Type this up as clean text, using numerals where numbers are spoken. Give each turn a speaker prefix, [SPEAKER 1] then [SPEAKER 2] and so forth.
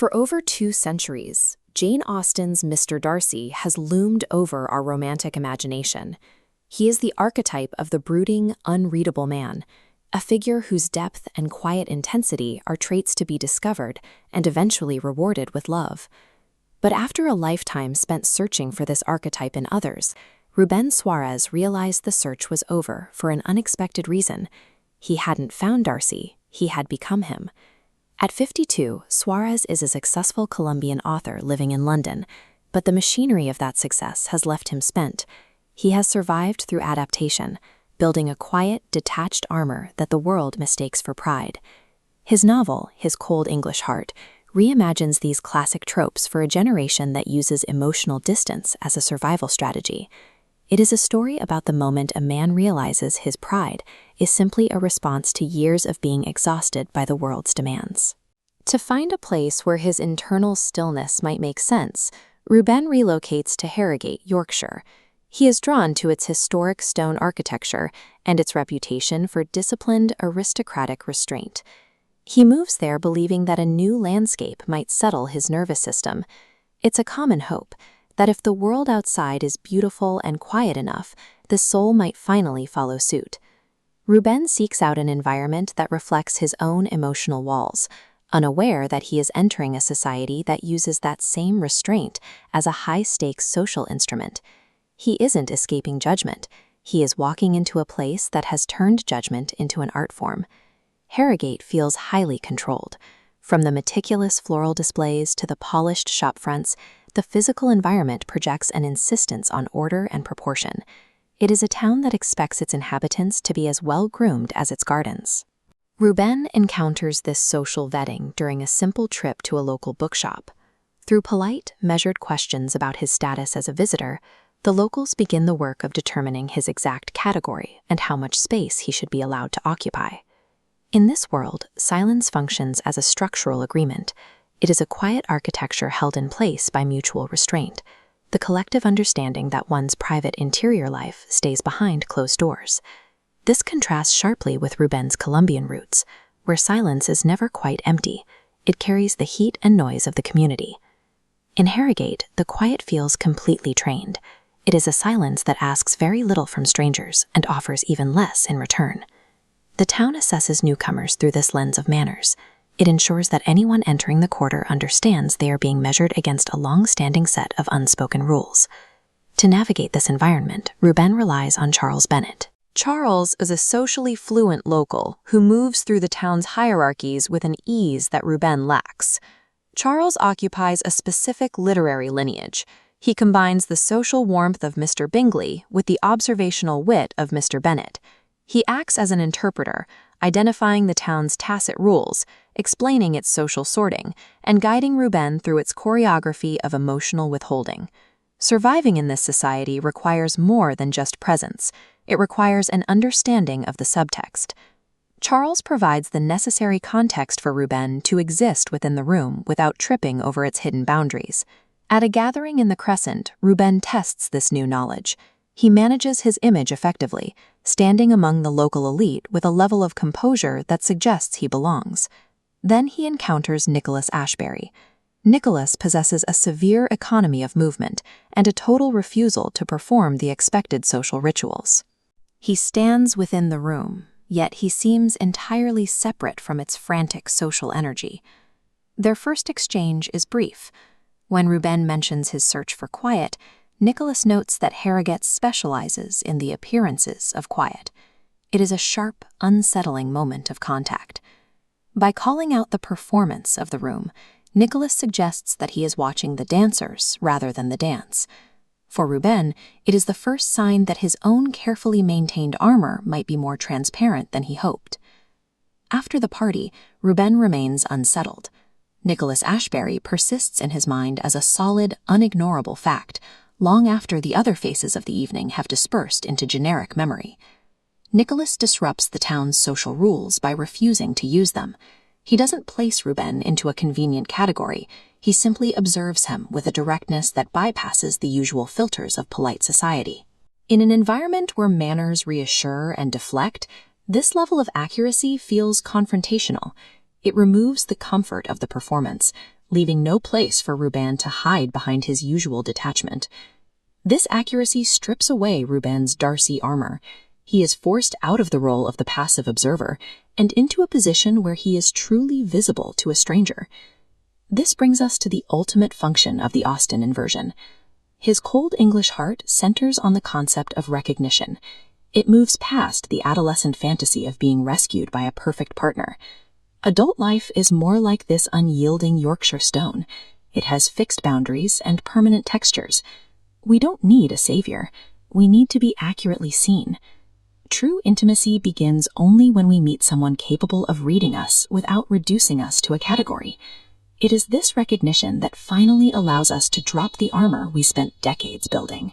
[SPEAKER 1] For over 2 centuries, Jane Austen's Mr. Darcy has loomed over our romantic imagination. He is the archetype of the brooding, unreadable man, a figure whose depth and quiet intensity are traits to be discovered and eventually rewarded with love. But after a lifetime spent searching for this archetype in others, Rubén Suárez realized the search was over for an unexpected reason. He hadn't found Darcy, he had become him. At 52, Suárez is a successful Colombian author living in London, but the machinery of that success has left him spent. He has survived through adaptation, building a quiet, detached armor that the world mistakes for pride. His novel, His Cold English Heart, reimagines these classic tropes for a generation that uses emotional distance as a survival strategy. It is a story about the moment a man realizes his pride is simply a response to years of being exhausted by the world's demands. To find a place where his internal stillness might make sense, Rubén relocates to Harrogate, Yorkshire. He is drawn to its historic stone architecture and its reputation for disciplined, aristocratic restraint. He moves there believing that a new landscape might settle his nervous system. It's a common hope that if the world outside is beautiful and quiet enough, the soul might finally follow suit. Rubén seeks out an environment that reflects his own emotional walls, unaware that he is entering a society that uses that same restraint as a high-stakes social instrument. He isn't escaping judgment. He is walking into a place that has turned judgment into an art form. Harrogate feels highly controlled. From the meticulous floral displays to the polished shop fronts, the physical environment projects an insistence on order and proportion. It is a town that expects its inhabitants to be as well-groomed as its gardens. Rubén encounters this social vetting during a simple trip to a local bookshop. Through polite, measured questions about his status as a visitor, the locals begin the work of determining his exact category and how much space he should be allowed to occupy. In this world, silence functions as a structural agreement. It is a quiet architecture held in place by mutual restraint, the collective understanding that one's private interior life stays behind closed doors. This contrasts sharply with Rubén's Colombian roots, where silence is never quite empty. It carries the heat and noise of the community. In Harrogate, the quiet feels completely trained. It is a silence that asks very little from strangers and offers even less in return. The town assesses newcomers through this lens of manners. It ensures that anyone entering the quarter understands they are being measured against a long-standing set of unspoken rules. To navigate this environment, Rubén relies on Charles Bennet. Charles is a socially fluent local who moves through the town's hierarchies with an ease that Rubén lacks. Charles occupies a specific literary lineage. He combines the social warmth of Mr. Bingley with the observational wit of Mr. Bennet. He acts as an interpreter, identifying the town's tacit rules, explaining its social sorting, and guiding Rubén through its choreography of emotional withholding. Surviving in this society requires more than just presence. It requires an understanding of the subtext. Charles provides the necessary context for Rubén to exist within the room without tripping over its hidden boundaries. At a gathering in the Crescent, Rubén tests this new knowledge. He manages his image effectively, standing among the local elite with a level of composure that suggests he belongs. Then he encounters Nicholas Ashbury. Nicholas possesses a severe economy of movement and a total refusal to perform the expected social rituals. He stands within the room, yet he seems entirely separate from its frantic social energy. Their first exchange is brief. When Rubén mentions his search for quiet, Nicholas notes that Harrogate specializes in the appearances of quiet. It is a sharp, unsettling moment of contact. By calling out the performance of the room, Nicholas suggests that he is watching the dancers rather than the dance. For Rubén, it is the first sign that his own carefully maintained armor might be more transparent than he hoped. After the party, Rubén remains unsettled. Nicholas Ashbury persists in his mind as a solid, unignorable fact, long after the other faces of the evening have dispersed into generic memory. Nicholas disrupts the town's social rules by refusing to use them. He doesn't place Rubén into a convenient category. He simply observes him with a directness that bypasses the usual filters of polite society. In an environment where manners reassure and deflect, this level of accuracy feels confrontational. It removes the comfort of the performance, leaving no place for Rubén to hide behind his usual detachment. This accuracy strips away Rubén's Darcy armor. He is forced out of the role of the passive observer and into a position where he is truly visible to a stranger. This brings us to the ultimate function of the Austen inversion. His cold English heart centers on the concept of recognition. It moves past the adolescent fantasy of being rescued by a perfect partner. Adult life is more like this unyielding Yorkshire stone. It has fixed boundaries and permanent textures. We don't need a savior. We need to be accurately seen. True intimacy begins only when we meet someone capable of reading us without reducing us to a category. It is this recognition that finally allows us to drop the armor we spent decades building.